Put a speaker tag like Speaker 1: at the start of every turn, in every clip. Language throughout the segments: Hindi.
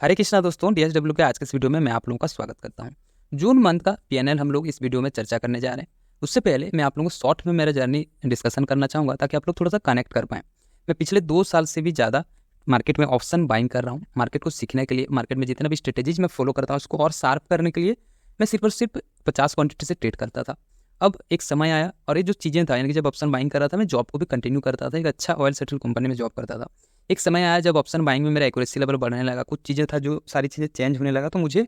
Speaker 1: हरे कृष्णा दोस्तों, डीएसडब्ल्यू के आज के इस वीडियो में मैं आप लोगों का स्वागत करता हूं। जून मंथ का पीएनएल हम लोग इस वीडियो में चर्चा करने जा रहे हैं। उससे पहले मैं आप लोगों को शॉर्ट में मेरा जर्नी डिस्कशन करना चाहूँगा ताकि आप लोग थोड़ा सा कनेक्ट कर पाएँ। मैं पिछले 2 साल से भी ज़्यादा मार्केट में ऑप्शन बाइंग कर रहा हूँ। मार्केट को सीखने के लिए, मार्केट में जितना भी स्ट्रेटेजीज मैं फॉलो करता हूँ उसको और शार्प करने के लिए मैं सिर्फ और सिर्फ 50 क्वान्टिटी से ट्रेड करता था। अब एक समय आया और ये जो चीज़ें था, यानी कि जब ऑप्शन बाइंग कर रहा था मैं जॉब को भी कंटिन्यू करता था। एक अच्छा ऑयल सेटल कंपनी में जॉब करता था। एक समय आया जब ऑप्शन बाइंग में मेरा एक्यूरेसी लेवल बढ़ने लगा, कुछ चीज़ें था जो सारी चीज़ें चेंज होने लगा, तो मुझे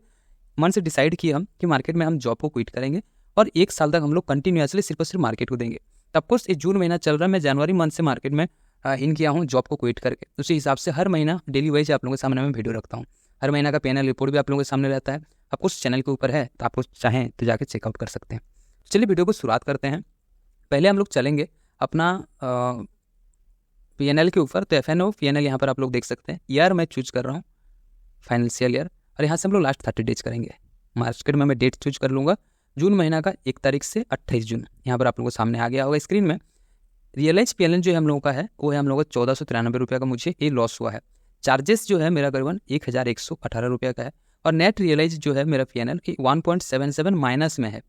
Speaker 1: मन से डिसाइड किया हम कि मार्केट में हम जॉब को क्विट करेंगे और 1 साल तक हम लोग कंटिन्यूसली सिर्फ और सिर्फ मार्केट को देंगे। तब कोर्स ये जून महीना चल रहा है, मैं जनवरी मंथ से मार्केट में इन किया हूँ जॉब को क्विट करके। उसी हिसाब से हर महीना डेली वाइज आप लोगों के सामने मैं वीडियो रखता हूँ। हर महीना का पीएनएल रिपोर्ट भी आप लोगों के सामने रहता है। आपको उस चैनल के ऊपर है तो आपको चाहें तो जाके चेकआउट कर सकते हैं। चलिए वीडियो को शुरुआत करते हैं। पहले हम लोग चलेंगे अपना पीएनएल के ऊपर। तो एफएनओ पीएनएल यहाँ पर आप लोग देख सकते हैं। ईयर मैं चूज कर रहा हूँ फाइनेंशियल ईयर, और यहाँ से हम लोग लास्ट 30 डेज करेंगे। मार्केट में मैं डेट चूज कर लूँगा जून महीना का 1 तारीख से 28 जून। यहाँ पर आप लोगों को सामने आ गया होगा स्क्रीन में। रियलाइज पीएनएल जो है हम लोगों का है वो है हम लोगों का 1493 रुपये का मुझे ये लॉस हुआ है। चार्जेस जो है मेरा करीबन 1118 रुपये का है, और नेट रियलाइज जो है मेरा पीएनएल 1.77 माइनस में है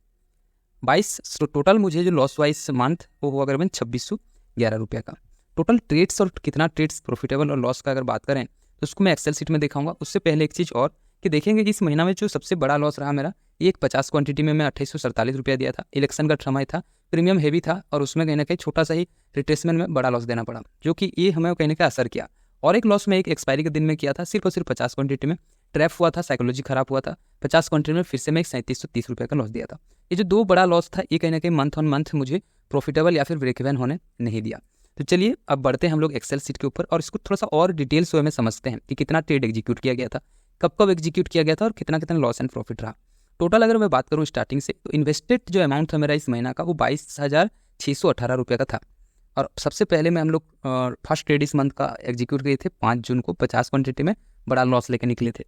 Speaker 1: 22। तो टोटल मुझे जो लॉस हुआ इस मंथ वो हुआ करीबन 2611 रुपये का। टोटल ट्रेड्स और कितना ट्रेड्स प्रॉफिटेबल और लॉस का अगर बात करें तो उसको मैं एक्सेल सीट में दिखाऊंगा। उससे पहले एक चीज़ और कि देखेंगे कि इस महीना में जो सबसे बड़ा लॉस रहा मेरा, ये एक 50 क्वांटिटी में मैं 2847 रुपया दिया था। इलेक्शन का समय था, प्रीमियम हेवी था, और उसमें कहीं ना कहीं छोटा सा ही रिट्रेसमेंट में बड़ा लॉस देना पड़ा, जो कि ये हमें कहीं ना कहीं असर किया। और एक लॉस में एक एक्सपायरी के दिन में किया था, सिर्फ और सिर्फ 50 क्वांटिटी में ट्रैप हुआ था, साइकोलॉजी खराब हुआ था। 50 क्वांटिटी में फिर से मैं एक 3730 रुपये का लॉस दिया था। ये जो 2 बड़ा लॉस था ये कहीं ना कहीं मंथ ऑन मंथ मुझे प्रॉफिटेबल या फिर ब्रेक इवन होने नहीं दिया। तो चलिए अब बढ़ते हैं हम लोग एक्सेल सीट के ऊपर और इसको थोड़ा सा और डिटेल्स वे में समझते हैं कि कितना ट्रेड एग्जीक्यूट किया गया था, कब कब एग्जीक्यूट किया गया था और कितना कितना लॉस एंड प्रॉफिट रहा। टोटल अगर मैं बात करूँ स्टार्टिंग से, तो इन्वेस्टेड जो अमाउंट था मेरा इस महीना का वो 22,618 रुपये का था। और सबसे पहले में हम लोग फर्स्ट ट्रेड इस मंथ का एग्जीक्यूट किए थे 5 जून को 50 क्वान्टिटी में बड़ा लॉस लेकर निकले थे।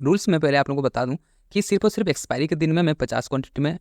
Speaker 1: रूल्स में पहले आप लोगों को बता दूं कि सिर्फ और सिर्फ एक्सपायरी के दिन में मैं 50 क्वांटिटी में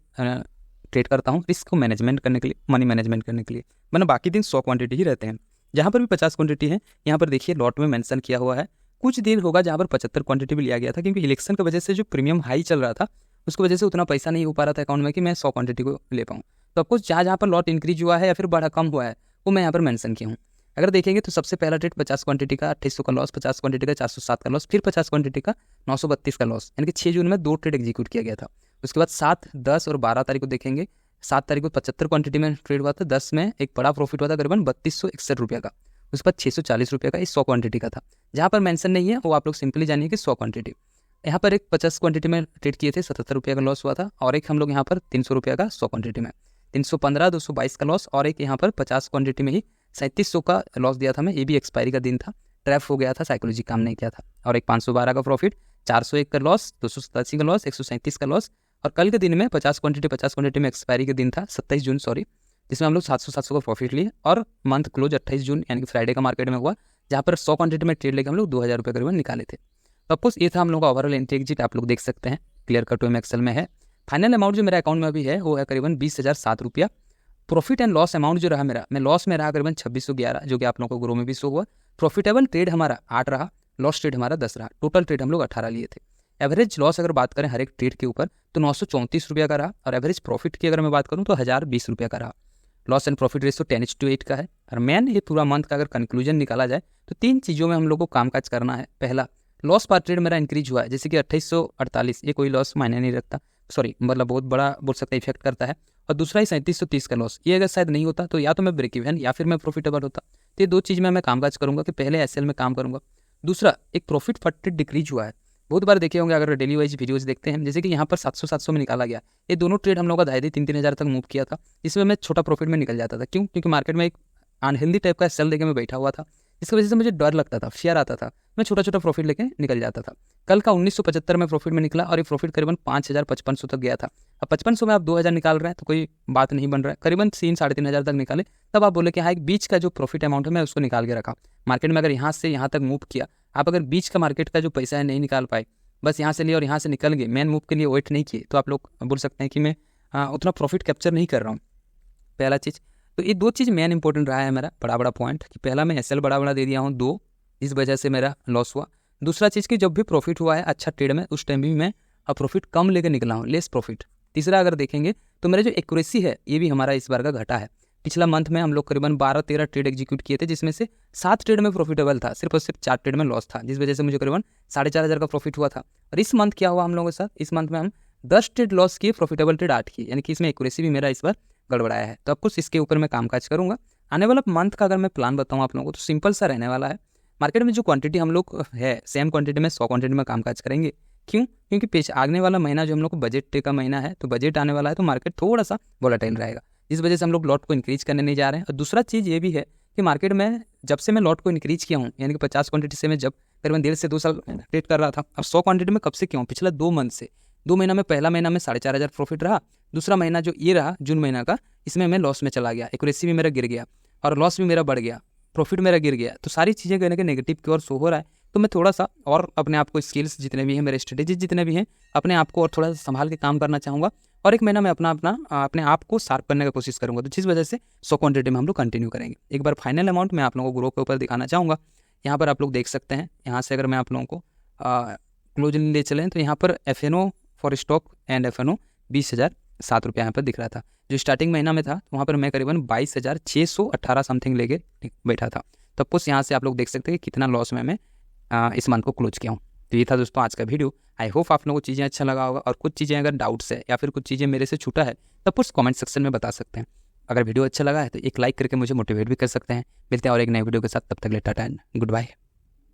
Speaker 1: ट्रेड करता हूं, रिस्क को मैनेजमेंट करने के लिए, मनी मैनेजमेंट करने के लिए। मैंने बाकी दिन 100 क्वांटिटी ही रहते हैं। जहाँ पर भी 50 क्वांटिटी है यहाँ पर देखिए लॉट में मेंशन किया हुआ है। कुछ दिन होगा जहाँ पर 75 क्वांटिटी भी लिया गया था, क्योंकि इलेक्शन की वजह से जो प्रीमियम हाई चल रहा था उसकी वजह से उतना पैसा नहीं हो पा रहा था अकाउंट में कि मैं 100 क्वांटिटी को ले पाऊँ। तो आपको जहाँ जहाँ पर लॉट इंक्रीज हुआ है या फिर बढ़ा कम हुआ है वो मैं यहाँ पर मेंशन किया हूँ। अगर देखेंगे तो सबसे पहला ट्रेड 50 क्वांटिटी का 2800 का लॉस, 50 क्वांटिटी का 407 का लॉस, फिर 50 क्वांटिटी का 932 का लॉस, यानी कि 6 जून में 2 ट्रेड एग्जीक्यूट किया गया था। उसके बाद 7, 10 और 12 तारीख को देखेंगे। 7 तारीख को 75 क्वांटिटी में ट्रेड हुआ था, 10 में एक बड़ा प्रॉफिट हुआ था करीबन 3261 रुपये का। उसके बाद 640 रुपये का इस 100 क्वांटिटी का था। जहाँ पर मेंशन नहीं है वो आप लोग सिंपली जानिए कि 100 क्वांटिटी। यहाँ पर एक 50 क्वांटिटी में ट्रेड किए थे, 77 रुपये का लॉस हुआ था, और एक हम लोग यहाँ पर 300 रुपये का 100 क्वांटिटी में 315, 222 का लॉस, और एक यहाँ पर 50 क्वांटिटी में ही 3700 का लॉस दिया था मैं। ये भी एक्सपायरी का दिन था, ट्रैप हो गया था, साइकोलॉजी काम नहीं किया था। और एक 512 का प्रॉफिट, 401 का लॉस, 287 का लॉस, 137 का लॉस। और कल के दिन में 50 क्वांटिटी में एक्सपायरी का दिन था 27 जून जिसमें हम लोग 700 का प्रॉफिट लिए। और मंथ क्लोज 28 जून यानी कि फ्राइडे का मार्केट में हुआ, जहाँ पर 100 क्वांटिटी में ट्रेड लेकर हम लोग 2000 रुपये करीबन निकाले थे। तो अफकोर्स ये था हम लोग का ओवरऑल एंट्री एग्जिट, आप लोग देख सकते हैं क्लियर कट में एक्सेल में है। फाइनल अमाउंट जो मेरे अकाउंट में अभी है वो है करीबन 20,007 रुपया। प्रॉफिट एंड लॉस अमाउंट जो रहा मेरा, मैं लॉस में रहा करीबन 2611, जो कि आप लोगों को ग्रो में भी शो हुआ। प्रॉफिटेबल ट्रेड हमारा 8 रहा, लॉस ट्रेड हमारा 10 रहा। टोटल ट्रेड हम लोग 18 लिए थे। एवरेज लॉस अगर बात करें हर एक ट्रेड के ऊपर तो 934 रुपये का रहा, और एवरेज प्रॉफिट की अगर मैं बात करूँ तो 1020 रुपये का रहा। लॉस एंड प्रॉफिट रेशियो 10:8 का है। और मैन ये पूरा मंथ का अगर कंक्लूजन निकाला जाए तो 3 चीज़ों में हम लोग को कामकाज करना है। पहला, लॉस पर ट्रेड मेरा इंक्रीज हुआ है, जैसे कि 2848, ये कोई लॉस मायने नहीं रखता, सॉरी मतलब बहुत बड़ा बोल सकता है इफेक्ट करता है। और दूसरा ही 3730 का लॉस, ये अगर शायद नहीं होता तो या तो मैं ब्रेक इवन या फिर मैं प्रॉफिटेबल होता। तो ये 2 चीज़ में मैं कामकाज करूंगा कि पहले एसएल में काम करूंगा। दूसरा, एक प्रॉफिट पर ट्रेड डिक्रीज हुआ है। बहुत बार देखे होंगे अगर डेली वाइज वीडियोस देखते हैं, जैसे कि यहाँ पर 700 में निकाला गया। ये दोनों ट्रेड हम लोग का 2,500-3,000 हज़ार तक मूव किया था। इसमें मैं छोटा प्रॉफिट में निकल जाता था। क्यों? क्योंकि मार्केट में एक अनहेल्दी टाइप का सेल देके मैं बैठा हुआ था। इसकी वजह से मुझे डर लगता था, फियर आता था, मैं छोटा छोटा प्रॉफिट लेके निकल जाता था। कल का 1975 में प्रॉफिट में निकला, और ये प्रॉफिट करीबन 5,500 तक गया था। अब 5500 में आप 2,000 निकाल रहे हैं तो कोई बात नहीं बन रहा है। करीबन 3-3.5 हज़ार तक निकाले, तब आप बोले कि हाँ एक बीच का जो प्रॉफिट अमाउंट है मैं उसको निकाल के रखा। मार्केट में अगर यहाँ से यहाँ तक मूव किया, आप अगर बीच का मार्केट का जो पैसा है नहीं निकाल पाए, बस यहाँ से लिए और यहाँ से निकल गए, मेन मूव के लिए वेट नहीं किए, तो आप लोग बोल सकते हैं कि मैं उतना प्रॉफिट कैप्चर नहीं कर रहा हूँ। पहला चीज़ तो ये 2 चीज़ मेन इंपॉर्टेंट रहा है मेरा, बड़ा पॉइंट कि पहला मैं एसएल बड़ा दे दिया हूँ 2, इस वजह से मेरा लॉस हुआ। दूसरा चीज़ कि जब भी प्रॉफिट हुआ है अच्छा ट्रेड में, उस टाइम भी मैं प्रॉफिट कम लेकर निकला हूँ, लेस प्रॉफिट। तीसरा अगर देखेंगे तो मेरा जो एक्यूरेसी है ये भी हमारा इस बार का घटा है। पिछला मंथ में हम लोग करीबन 12-13 ट्रेड एग्जीक्यूट किए थे, जिसमें से 7 ट्रेड में प्रॉफिटेबल था, सिर्फ और सिर्फ 4 ट्रेड में लॉस था, जिस वजह से मुझे करीबन 4,500 का प्रॉफिट हुआ था। और इस मंथ क्या हुआ हम लोगों के साथ, इस मंथ में हम 10 ट्रेड लॉस किए, प्रॉफिटेबल ट्रेड 8 किए, यानी कि इसमें एक्यूरेसी भी मेरा इस बार गड़बड़ाया है। तो अब कुछ इसके ऊपर मैं कामकाज करूँगा। आने वाला मंथ का अगर मैं प्लान बताऊँ आप लोगों को तो सिंपल सा रहने वाला है। मार्केट में जो क्वांटिटी हम लोग है सेम क्वांटिटी में 100 क्वांटिटी में कामकाज करेंगे। क्यों? क्योंकि पेश आने वाला महीना जो हम लोग को बजट का महीना है, तो बजट आने वाला है, तो मार्केट थोड़ा सा वोलेटाइल रहेगा, इस वजह से हम लोग लॉट को इंक्रीज करने नहीं जा रहे हैं। और दूसरा चीज़ ये भी है कि मार्केट में जब से मैं लॉट को इंक्रीज किया हूँ, यानी कि 50 क्वांटिटी से मैं जब करीबन 1.5 से 2 साल ट्रेड कर रहा था, अब 100 क्वांटिटी में कब से क्यों, पिछला 2 मंथ से। 2 महीना में, पहला महीना में 4,500 प्रॉफिट रहा, दूसरा महीना जो ये रहा जून महीना का, इसमें मैं लॉस में चला गया, एक्यूरेसी भी मेरा गिर गया और लॉस भी मेरा बढ़ गया, प्रॉफिट मेरा गिर गया। तो सारी चीज़ें कहने के नेगेटिव की ओर शो हो रहा है। तो मैं थोड़ा सा और अपने आप को स्किल्स जितने भी हैं, मेरे स्ट्रेटेजी जितने भी हैं, अपने आप को और थोड़ा सा संभाल के काम करना चाहूँगा। और 1 महीना में अपने आप को शार्प करने की कोशिश करूँगा, तो जिस वजह से 100 क्वांटिटी में हम लोग कंटिन्यू करेंगे। एक बार फाइनल अमाउंट मैं आप लोगों को ग्रो के ऊपर दिखाना चाहूँगा। यहाँ पर आप लोग देख सकते हैं, यहाँ से अगर मैं आप लोगों को क्लोज ले चलें तो यहाँ पर FNO for stock and FNO 20,007 रुपये यहाँ पर दिख रहा था। जो स्टार्टिंग महीना में था वहाँ पर मैं करीबन 22,618 समथिंग लेके बैठा था। तब कुछ यहाँ से आप लोग देख सकते हैं कि कितना लॉस में मैं इस मंथ को क्लोज किया हूँ। तो ये था दोस्तों आज का वीडियो। आई होप आप लोगों को चीज़ें अच्छा लगा होगा, और कुछ चीज़ें अगर डाउट्स है या फिर कुछ चीज़ें मेरे से छूटा है तब कुछ कमेंट सेक्शन में बता सकते हैं। अगर वीडियो अच्छा लगा है तो एक लाइक करके मुझे मोटिवेट भी कर सकते हैं। मिलते हैं और एक नए वीडियो के साथ, तब तक के लिए टाटा एंड गुड बाय।